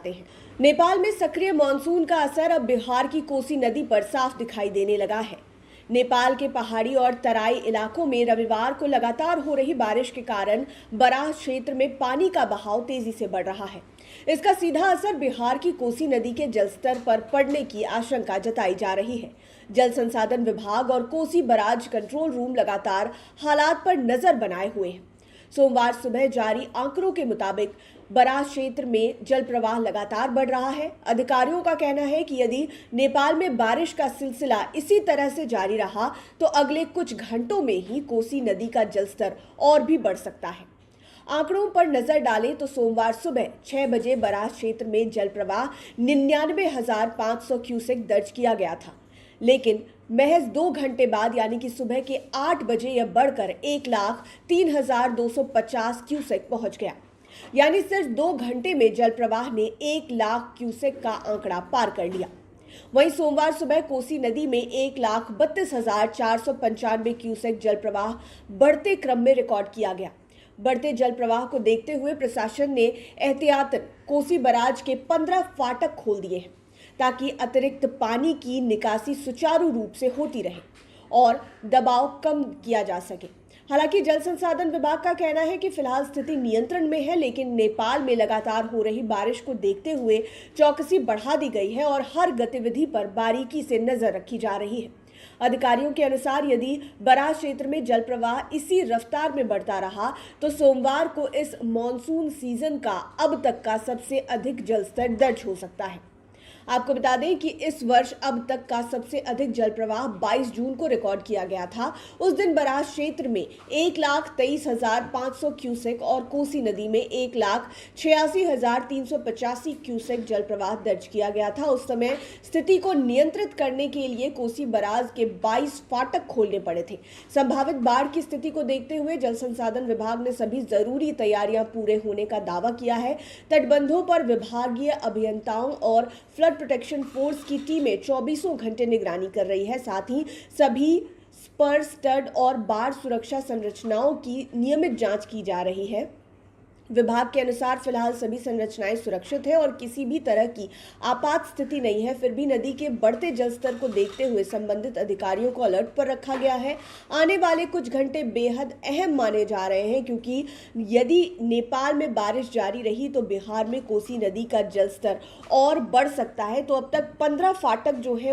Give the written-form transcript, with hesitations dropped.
जाते हैं। नेपाल में सक्रिय मानसून का असर अब बिहार की कोसी नदी पर साफ दिखाई देने लगा है। नेपाल के पहाड़ी और तराई इलाकों में रविवार को लगातार हो रही बारिश के कारण बराह क्षेत्र में पानी का बहाव तेजी से बढ़ रहा है। इसका सीधा असर बिहार की कोसी नदी के जलस्तर पर पड़ने की आशंका जताई जा रही है। जल संसाधन विभाग और कोसी बराज कंट्रोल रूम लगातार हालात पर नजर बनाए हुए हैं। सोमवार सुबह जारी आंकड़ों के मुताबिक बराह क्षेत्र में जल प्रवाह लगातार बढ़ रहा है। अधिकारियों का कहना है कि यदि नेपाल में बारिश का सिलसिला इसी तरह से जारी रहा तो अगले कुछ घंटों में ही कोसी नदी का जलस्तर और भी बढ़ सकता है। आंकड़ों पर नजर डालें तो सोमवार सुबह 6 बजे बराह क्षेत्र में जल प्रवाह 99,500 क्यूसेक दर्ज किया गया था, लेकिन महज 2 घंटे बाद यानी कि सुबह के 8 बजे यह बढ़कर 1,03,250 क्यूसेक पहुंच गया। यानी सिर्फ 2 घंटे में जल प्रवाह ने 1 लाख क्यूसेक का आंकड़ा पार कर लिया। वहीं सोमवार सुबह कोसी नदी में 1,32,495 क्यूसेक जल प्रवाह बढ़ते क्रम में रिकॉर्ड किया गया। बढ़ते जल प्रवाह को देखते हुए प्रशासन ने एहतियातन कोसी बराज के 15 फाटक खोल दिए हैं ताकि अतिरिक्त पानी की निकासी सुचारू रूप से होती रहे और दबाव कम किया जा सके। हालांकि जल संसाधन विभाग का कहना है कि फिलहाल स्थिति नियंत्रण में है, लेकिन नेपाल में लगातार हो रही बारिश को देखते हुए चौकसी बढ़ा दी गई है और हर गतिविधि पर बारीकी से नजर रखी जा रही है। अधिकारियों के अनुसार यदि बराह क्षेत्र में जल प्रवाह इसी रफ्तार में बढ़ता रहा तो सोमवार को इस मॉनसून सीजन का अब तक का सबसे अधिक जलस्तर दर्ज हो सकता है। आपको बता दें कि इस वर्ष अब तक का सबसे अधिक जल प्रवाह 22 जून को रिकॉर्ड किया गया था। उस दिन बराह क्षेत्र में 1,23,500 क्यूसेक और कोसी नदी में 1,86,385 क्यूसेक जल प्रवाह दर्ज किया गया था। उस समय स्थिति को नियंत्रित करने के लिए कोसी बराज के 22 फाटक खोलने पड़े थे। संभावित बाढ़ की स्थिति को देखते हुए जल संसाधन विभाग ने सभी जरूरी तैयारियां पूरे होने का दावा किया है। तटबंधों पर विभागीय अभियंताओं और फ्लड प्रोटेक्शन फोर्स की टीमें 24 घंटे निगरानी कर रही है। साथ ही सभी स्पर, स्टड और बाढ़ सुरक्षा संरचनाओं की नियमित जांच की जा रही है। विभाग के अनुसार फिलहाल सभी संरचनाएं सुरक्षित है और किसी भी तरह की आपात स्थिति नहीं है। फिर भी नदी के बढ़ते जलस्तर को देखते हुए संबंधित अधिकारियों को अलर्ट पर रखा गया है। आने वाले कुछ घंटे बेहद अहम माने जा रहे हैं, क्योंकि यदि नेपाल में बारिश जारी रही तो बिहार में कोसी नदी का जलस्तर और बढ़ सकता है। तो अब तक 15 फाटक जो है